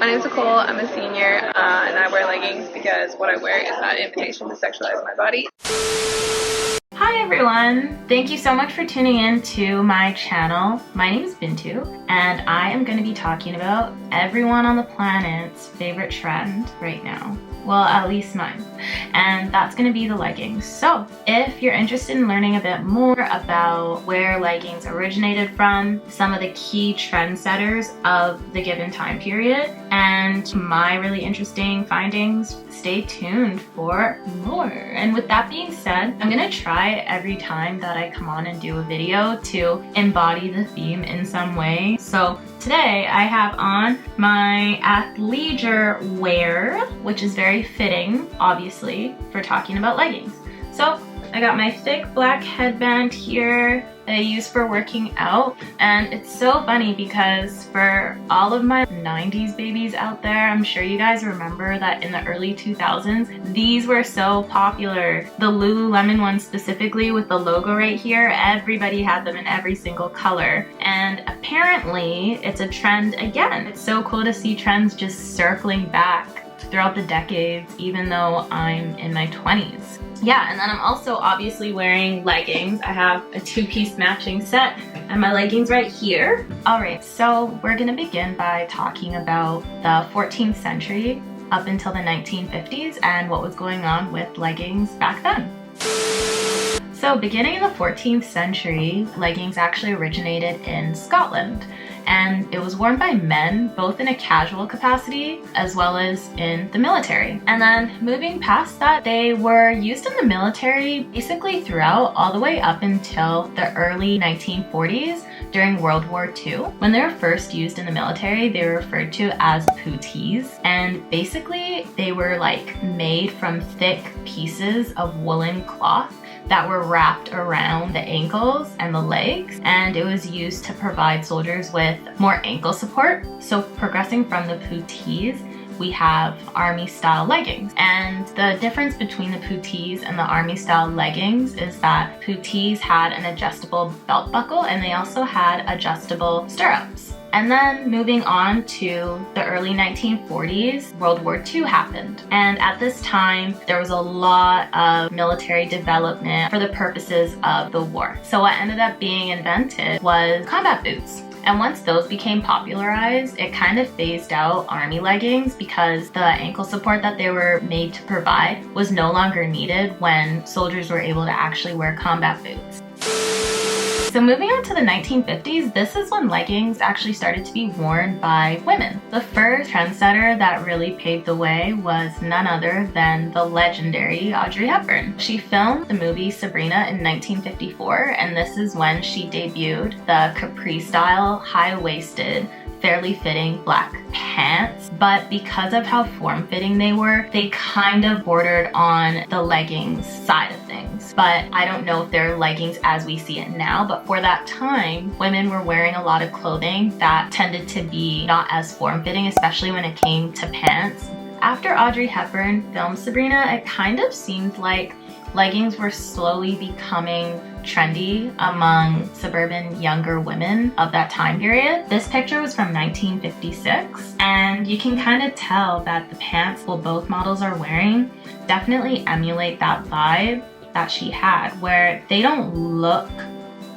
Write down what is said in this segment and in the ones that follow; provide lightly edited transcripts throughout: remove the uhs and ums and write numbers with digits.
My name is Nicole. I'm a senior, and I wear leggings because what I wear is not an invitation to sexualize my body. Hi everyone! Thank you so much for tuning in to my channel. My name is Bintu, and I am going to be talking about everyone on the planet's favorite trend right now. Well, at least mine. And that's going to be the leggings. So if you're interested in learning a bit more about where leggings originated from, some of the key trendsetters of the given time period, and my really interesting findings, stay tuned for more. And with that being said, I'm going to try every time that I come on and do a video to embody the theme in some way. So today I have on my athleisure wear, which is very fitting, obviously, for talking about leggings. So I got my thick black headband here that I use for working out, and it's so funny because for all of my 90s babies out there, I'm sure you guys remember that in the early 2000s, these were so popular. The Lululemon ones specifically with the logo right here, everybody had them in every single color. And apparently it's a trend again. It's so cool to see trends just circling back throughout the decades, even though I'm in my 20s. Yeah, and then I'm also obviously wearing leggings. I have a two-piece matching set and my leggings right here. All right, so we're gonna begin by talking about the 14th century up until the 1950s and what was going on with leggings back then. So beginning in the 14th century, leggings actually originated in Scotland, and it was worn by men both in a casual capacity as well as in the military. And then moving past that, they were used in the military basically throughout all the way up until the early 1940s during World War II. When they were first used in the military, they were referred to as puttees, and basically they were like made from thick pieces of woolen cloth that were wrapped around the ankles and the legs, and it was used to provide soldiers with more ankle support. So progressing from the puttees, we have army style leggings. And the difference between the puttees and the army style leggings is that puttees had an adjustable belt buckle and they also had adjustable stirrups. And then moving on to the early 1940s, World War II happened. And at this time, there was a lot of military development for the purposes of the war. So what ended up being invented was combat boots. And once those became popularized, it kind of phased out army leggings because the ankle support that they were made to provide was no longer needed when soldiers were able to actually wear combat boots. So moving on to the 1950s, this is when leggings actually started to be worn by women. The first trendsetter that really paved the way was none other than the legendary Audrey Hepburn. She filmed the movie Sabrina in 1954, and this is when she debuted the capri-style, high-waisted, fairly fitting black pants, but because of how form-fitting they were, they kind of bordered on the leggings side of things. But I don't know if they're leggings as we see it now, but for that time, women were wearing a lot of clothing that tended to be not as form-fitting, especially when it came to pants. After Audrey Hepburn filmed Sabrina, it kind of seemed like leggings were slowly becoming trendy among suburban younger women of that time period. This picture was from 1956, and you can kind of tell that the pants both models are wearing definitely emulate that vibe that she had, where they don't look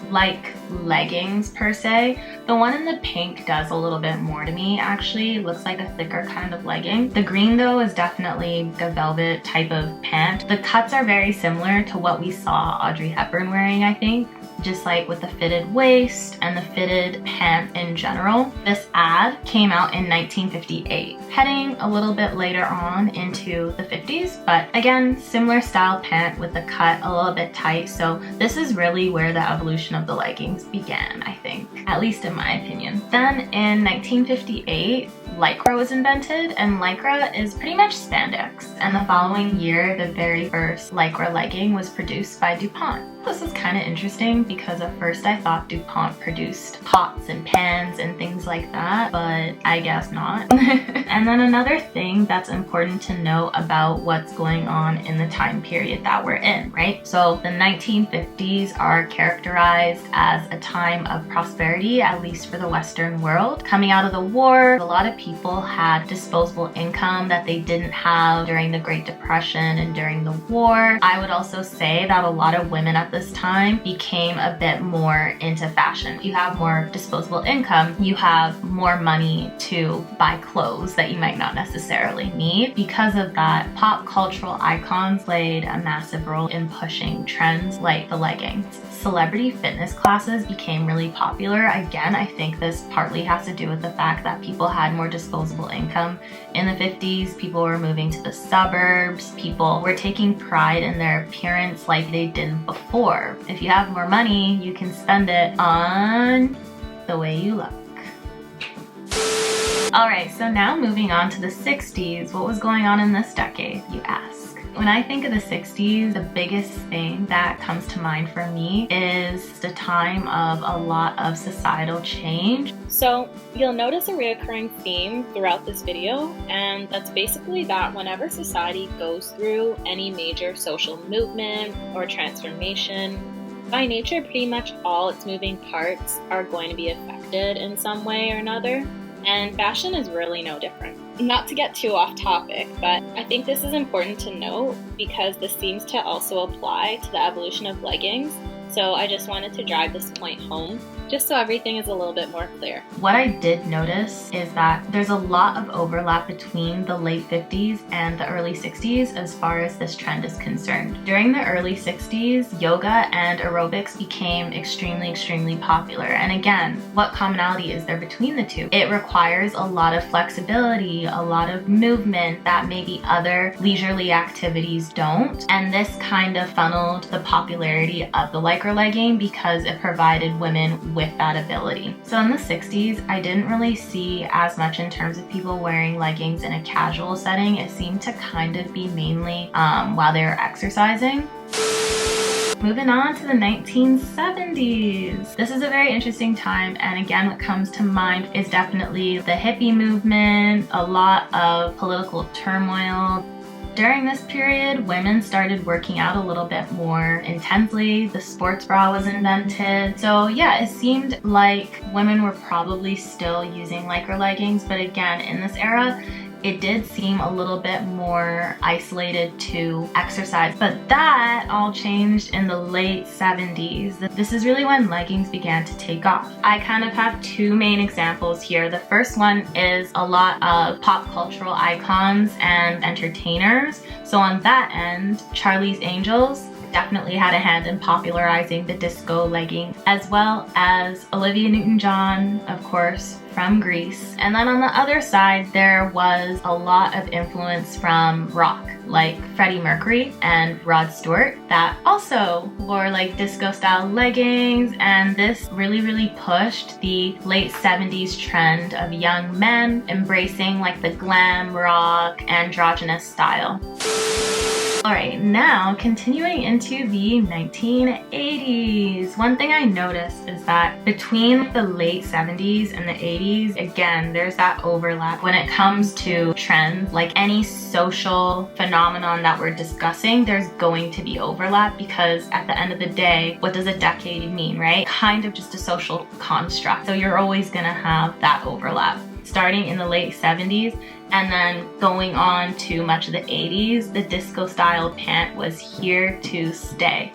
like leggings per se. The one in the pink does a little bit more to me, actually. It looks like a thicker kind of legging. The green though is definitely a velvet type of pant. The cuts are very similar to what we saw Audrey Hepburn wearing, I think, just like with the fitted waist and the fitted pants in general. This ad came out in 1958, heading a little bit later on into the 50s, but again, similar style pant with the cut a little bit tight. So this is really where the evolution of the leggings began, I think, at least in my opinion. Then in 1958, Lycra was invented, and Lycra is pretty much spandex. And the following year, the very first Lycra legging was produced by DuPont. This is kind of interesting because at first I thought DuPont produced pots and pans and things like that, but I guess not. And then another thing that's important to know about what's going on in the time period that we're in, right? So the 1950s are characterized as a time of prosperity, at least for the Western world. Coming out of the war, a lot of people had disposable income that they didn't have during the Great Depression and during the war. I would also say that a lot of women at this time became a bit more into fashion. If you have more disposable income, you have more money to buy clothes that you might not necessarily need. Because of that, pop cultural icons played a massive role in pushing trends like the leggings. Celebrity fitness classes became really popular. Again, I think this partly has to do with the fact that people had more disposable income. In the 50s, people were moving to the suburbs. People were taking pride in their appearance like they didn't before. If you have more money, you can spend it on the way you look. Alright, so now moving on to the 60s. What was going on in this decade, you ask? When I think of the 60s, the biggest thing that comes to mind for me is the time of a lot of societal change. So you'll notice a recurring theme throughout this video, and that's basically that whenever society goes through any major social movement or transformation, by nature pretty much all its moving parts are going to be affected in some way or another, and fashion is really no different. Not to get too off topic, but I think this is important to note because this seems to also apply to the evolution of leggings, so I just wanted to drive this point home, just so everything is a little bit more clear. What I did notice is that there's a lot of overlap between the late 50s and the early 60s as far as this trend is concerned. During the early 60s, yoga and aerobics became extremely popular. And again, what commonality is there between the two? It requires a lot of flexibility, a lot of movement that maybe other leisurely activities don't. And this kind of funneled the popularity of the Lycra legging because it provided women with that ability. So in the 60s, I didn't really see as much in terms of people wearing leggings in a casual setting. It seemed to kind of be mainly while they were exercising. Moving on to the 1970s. This is a very interesting time, and again, what comes to mind is definitely the hippie movement, a lot of political turmoil. During this period, women started working out a little bit more intensely. The sports bra was invented. So yeah, it seemed like women were probably still using Lycra leggings, but again, in this era, it did seem a little bit more isolated to exercise. But that all changed in the late 70s. This is really when leggings began to take off. I kind of have two main examples here. The first one is a lot of pop cultural icons and entertainers. So on that end, Charlie's Angels definitely had a hand in popularizing the disco legging, as well as Olivia Newton-John, of course, from Greece. And then on the other side, there was a lot of influence from rock, like Freddie Mercury and Rod Stewart, that also wore like disco style leggings, and this really pushed the late 70s trend of young men embracing like the glam rock androgynous style. Alright, now continuing into the 1980s. One thing I noticed is that between the late 70s and the 80s, again, there's that overlap when it comes to trends. Like any social phenomenon that we're discussing, there's going to be overlap because at the end of the day, what does a decade mean, right? Kind of just a social construct. So you're always gonna have that overlap. Starting in the late 70s and then going on to much of the 80s, the disco style pant was here to stay.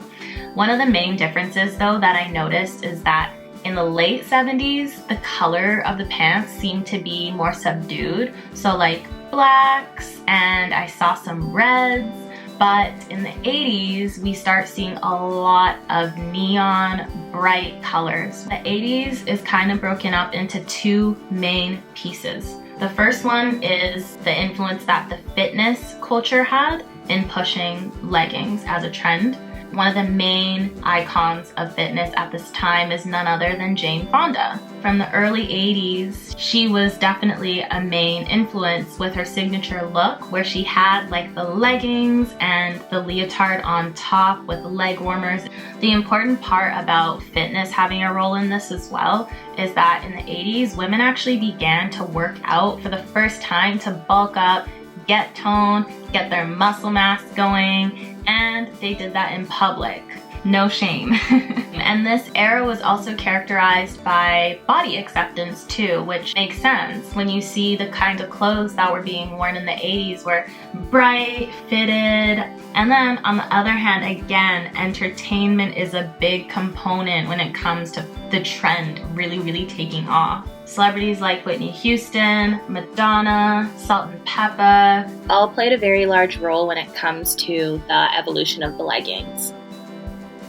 One of the main differences though that I noticed is that in the late 70s, the color of the pants seemed to be more subdued. So like blacks, and I saw some reds. But in the 80s, we start seeing a lot of neon, bright colors. The 80s is kind of broken up into two main pieces. The first one is the influence that the fitness culture had in pushing leggings as a trend. One of the main icons of fitness at this time is none other than Jane Fonda. From the early 80s, she was definitely a main influence with her signature look, where she had like the leggings and the leotard on top with leg warmers. The important part about fitness having a role in this as well is that in the 80s, women actually began to work out for the first time to bulk up, get toned, get their muscle mass going, and they did that in public. No shame. And this era was also characterized by body acceptance too, which makes sense when you see the kind of clothes that were being worn in the 80s were bright, fitted. And then on the other hand, again, entertainment is a big component when it comes to the trend really taking off. Celebrities like Whitney Houston, Madonna, Salt and Pepper all played a very large role when it comes to the evolution of the leggings.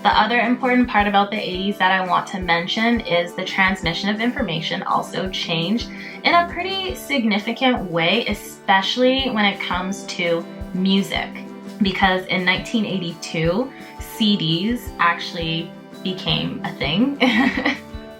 The other important part about the 80s that I want to mention is the transmission of information also changed in a pretty significant way, especially when it comes to music. Because in 1982, CDs actually became a thing.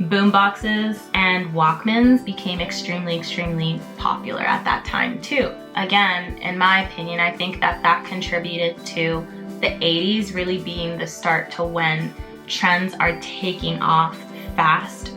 Boomboxes and Walkmans became extremely popular at that time too. Again, in my opinion, I think that contributed to the 80s really being the start to when trends are taking off fast.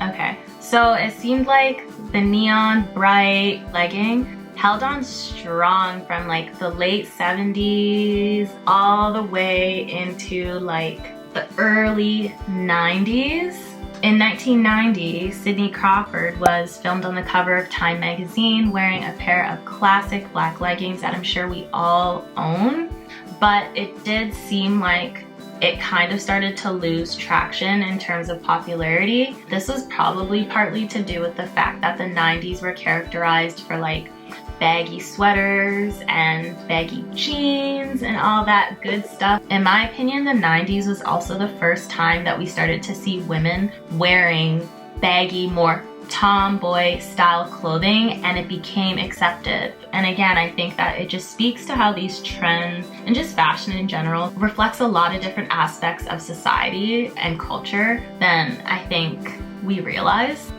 Okay, so it seemed like the neon bright legging held on strong from like the late 70s all the way into like the early 90s. In 1990, Sidney Crawford was filmed on the cover of Time magazine wearing a pair of classic black leggings that I'm sure we all own, but it did seem like it kind of started to lose traction in terms of popularity. This was probably partly to do with the fact that the 90s were characterized for like baggy sweaters and baggy jeans and all that good stuff. In my opinion, the 90s was also the first time that we started to see women wearing baggy, more tomboy style clothing, and it became accepted. And again, I think that it just speaks to how these trends and just fashion in general reflects a lot of different aspects of society and culture than I think we realize.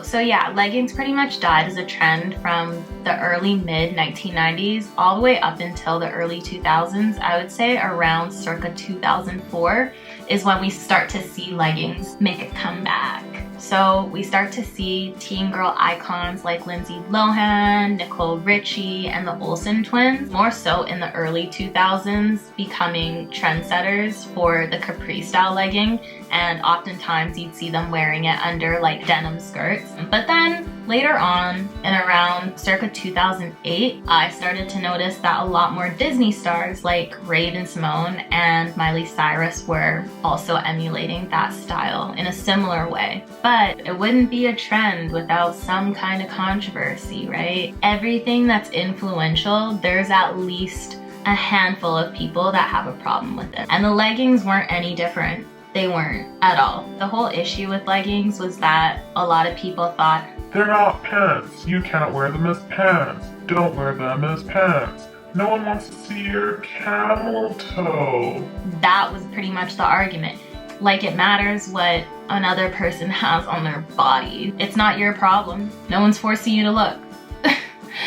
So yeah, leggings pretty much died as a trend from the early mid 1990s all the way up until the early 2000s. I would say around circa 2004 is when we start to see leggings make a comeback. So we start to see teen girl icons like Lindsay Lohan, Nicole Richie, and the Olsen twins, more so in the early 2000s, becoming trendsetters for the capri style legging, and oftentimes you'd see them wearing it under like denim skirts. But then later on, in around circa 2008, I started to notice that a lot more Disney stars like Raven-Symoné and Miley Cyrus were also emulating that style in a similar way. But it wouldn't be a trend without some kind of controversy, right? Everything that's influential, there's at least a handful of people that have a problem with it. And the leggings weren't any different. They weren't at all. The whole issue with leggings was that a lot of people thought, they're not pants. You can't wear them as pants. Don't wear them as pants. No one wants to see your camel toe. That was pretty much the argument. Like it matters what another person has on their body. It's not your problem. No one's forcing you to look.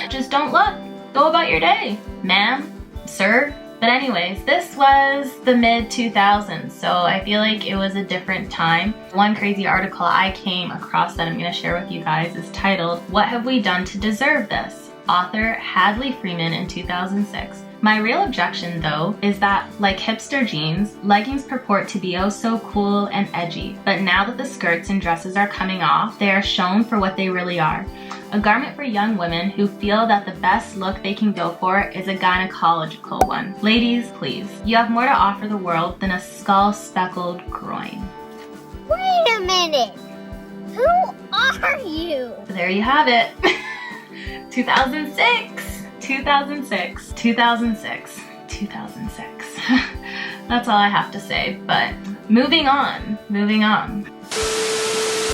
Just don't look. Go about your day, ma'am, sir. But anyways, this was the mid-2000s, so I feel like it was a different time. One crazy article I came across that I'm going to share with you guys is titled, "What Have We Done to Deserve This?" Author Hadley Freeman in 2006. My real objection, though, is that, like hipster jeans, leggings purport to be oh so cool and edgy. But now that the skirts and dresses are coming off, they are shown for what they really are. A garment for young women who feel that the best look they can go for is a gynecological one. Ladies, please, you have more to offer the world than a skull-speckled groin. Wait a minute! Who are you? There you have it. 2006. 2006, 2006, 2006. That's all I have to say, but moving on.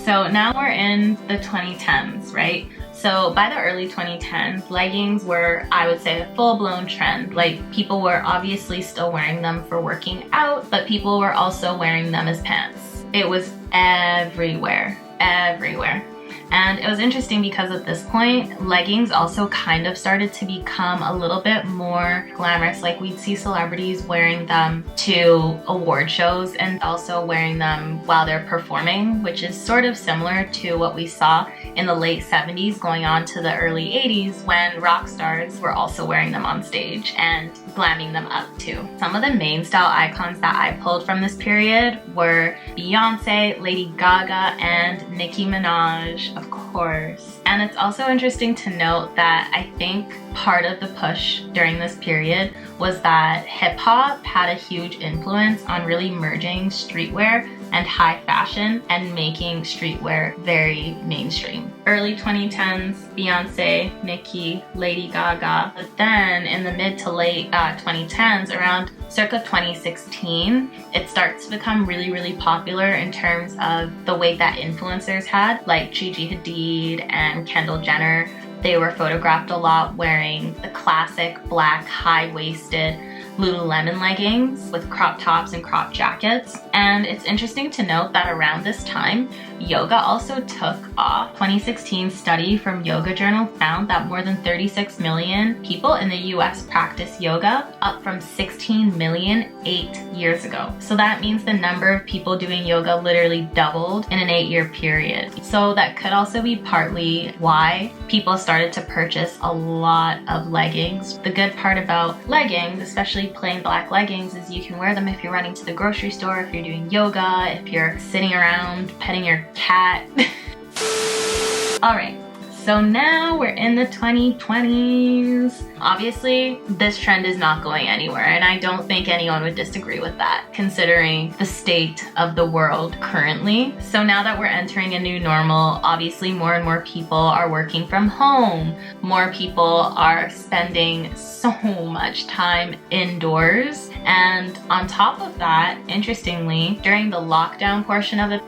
So now we're in the 2010s, right? So by the early 2010s, leggings were, I would say, a full-blown trend. Like, people were obviously still wearing them for working out, but people were also wearing them as pants. It was everywhere, everywhere. And it was interesting because at this point, leggings also kind of started to become a little bit more glamorous. Like, we'd see celebrities wearing them to award shows and also wearing them while they're performing, which is sort of similar to what we saw in the late 70s going on to the early 80s when rock stars were also wearing them on stage and glamming them up too. Some of the main style icons that I pulled from this period were Beyonce, Lady Gaga, and Nicki Minaj, of course. And it's also interesting to note that I think part of the push during this period was that hip-hop had a huge influence on really merging streetwear and high fashion and making streetwear very mainstream. Early 2010s, Beyonce, Nicki, Lady Gaga. But then in the mid to late 2010s, around circa 2016, it starts to become really, really popular in terms of the weight that influencers had, like Gigi Hadid and Kendall Jenner. They were photographed a lot wearing the classic black high-waisted Lululemon leggings with crop tops and crop jackets. And it's interesting to note that around this time, yoga also took off. 2016 study from Yoga Journal found that more than 36 million people in the US practice yoga, up from 16 million 8 years ago. So that means the number of people doing yoga literally doubled in an 8-year period. So that could also be partly why people started to purchase a lot of leggings. The good part about leggings, especially plain black leggings, is you can wear them if you're running to the grocery store, if you're doing yoga, if you're sitting around petting your cat. Alright, so now we're in the 2020s. Obviously, this trend is not going anywhere, and I don't think anyone would disagree with that, considering the state of the world currently. So now that we're entering a new normal, obviously more and more people are working from home. More people are spending so much time indoors. And on top of that, interestingly, during the lockdown portion of it,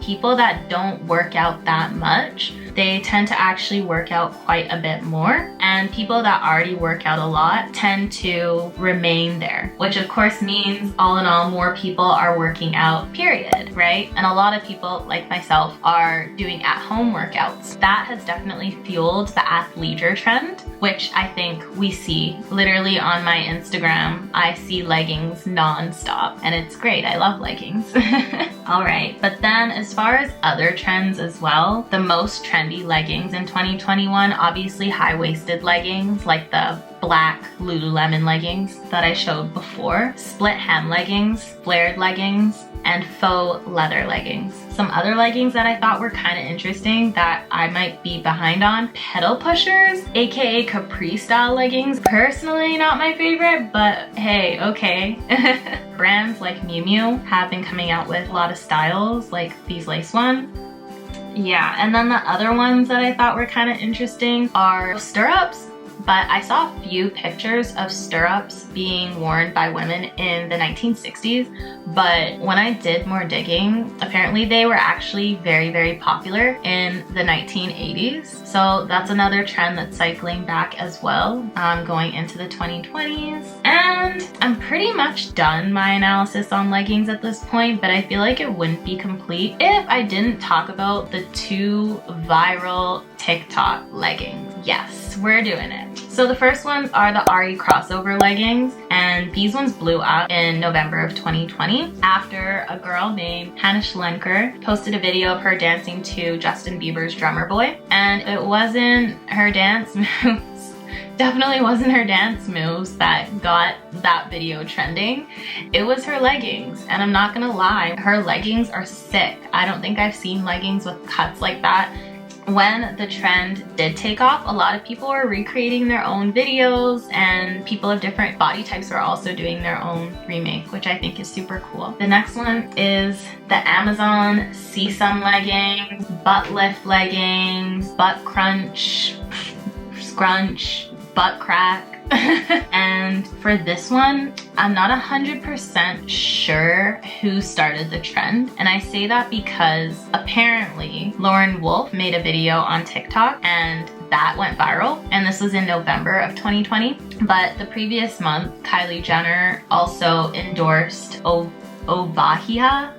people that don't work out that much, they tend to actually work out quite a bit more. And people that already work out a lot tend to remain there, which of course means all in all, more people are working out, period, right? And a lot of people, like myself, are doing at-home workouts. That has definitely fueled the athleisure trend, which I think we see literally on my Instagram. I see leggings non-stop, and it's great. I love leggings. All right, but then as far as other trends as well, the most trendy leggings in 2021, obviously high-waisted leggings like the black Lululemon leggings that I showed before, split hem leggings, flared leggings, and faux leather leggings. Some other leggings that I thought were kind of interesting that I might be behind on, pedal pushers, aka capri style leggings. Personally not my favorite, but hey, okay. Brands like Miu Miu have been coming out with a lot of styles like these lace ones. Yeah, and then the other ones that I thought were kind of interesting are stirrups. But I saw a few pictures of stirrups being worn by women in the 1960s, but when I did more digging, apparently they were actually very, very popular in the 1980s. So that's another trend that's cycling back as well, going into the 2020s. And I'm pretty much done my analysis on leggings at this point, but I feel like it wouldn't be complete if I didn't talk about the 2 viral TikTok leggings. Yes, we're doing it. So the first ones are the RE crossover leggings, and these ones blew up in November of 2020 after a girl named Hannah Schlenker posted a video of her dancing to Justin Bieber's Drummer Boy, and it wasn't her dance moves. Definitely wasn't her dance moves that got that video trending. It was her leggings, and I'm not gonna lie, her leggings are sick. I don't think I've seen leggings with cuts like that. When the trend did take off, a lot of people were recreating their own videos, and people of different body types were also doing their own remake, which I think is super cool. The next one is the Amazon CSUM leggings, butt lift leggings, butt crunch, scrunch, butt crack. And for this one, I'm not 100% sure who started the trend. And I say that because apparently Lauren Wolf made a video on TikTok and that went viral, and this was in November of 2020. But the previous month, Kylie Jenner also endorsed Ovahia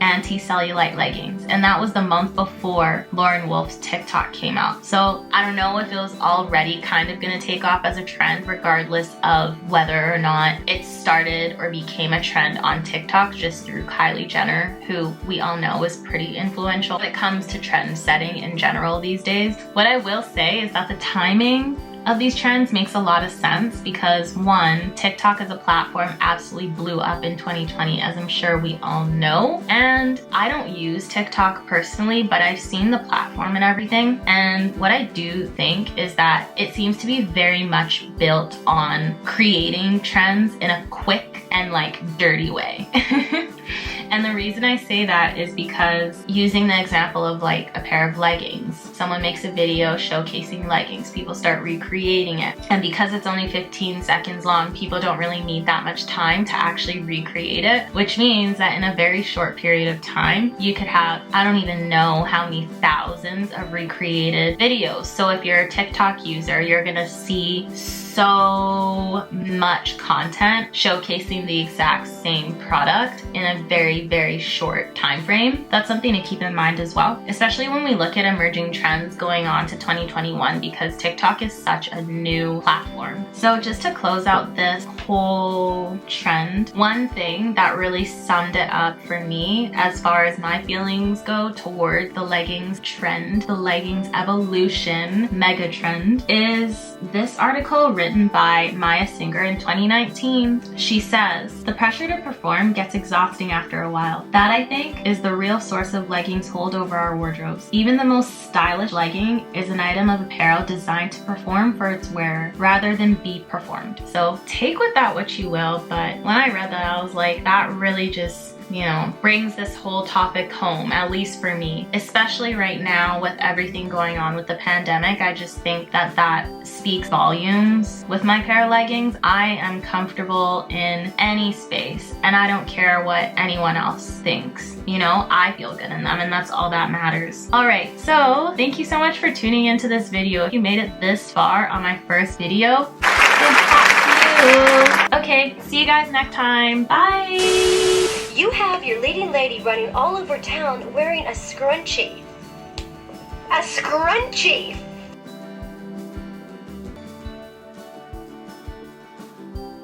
anti-cellulite leggings, and that was the month before Lauren Wolf's TikTok came out. So I don't know if it was already kind of gonna take off as a trend, regardless of whether or not it started or became a trend on TikTok just through Kylie Jenner, who we all know is pretty influential when it comes to trend setting in general these days. What I will say is that the timing of these trends makes a lot of sense because one, TikTok as a platform absolutely blew up in 2020, as I'm sure we all know. And I don't use TikTok personally, but I've seen the platform and everything. And what I do think is that it seems to be very much built on creating trends in a quick and like dirty way. And the reason I say that is because, using the example of like a pair of leggings, someone makes a video showcasing leggings, people start recreating it. And because it's only 15 seconds long, people don't really need that much time to actually recreate it, which means that in a very short period of time, you could have, I don't even know how many thousands of recreated videos. So if you're a TikTok user, you're gonna see so much content showcasing the exact same product in a very, very short time frame. That's something to keep in mind as well, especially when we look at emerging trends going on to 2021, because TikTok is such a new platform. So just to close out this whole trend, one thing that really summed it up for me as far as my feelings go toward the leggings trend, the leggings evolution mega trend, is this article written by Maya Singer in 2019. She says, "The pressure to perform gets exhausting after a while. That, I think, is the real source of leggings hold over our wardrobes. Even the most stylish legging is an item of apparel designed to perform for its wearer rather than be performed." So take with that what you will, but when I read that, I was like, that really just, you know, brings this whole topic home, at least for me, especially right now with everything going on with the pandemic. I just think that that speaks volumes. With my pair of leggings, I am comfortable in any space and I don't care what anyone else thinks. You know, I feel good in them and that's all that matters. All right, so thank you so much for tuning into this video. If you made it this far on my first video, okay, see you guys next time. Bye. You have your leading lady running all over town wearing a scrunchie. A scrunchie!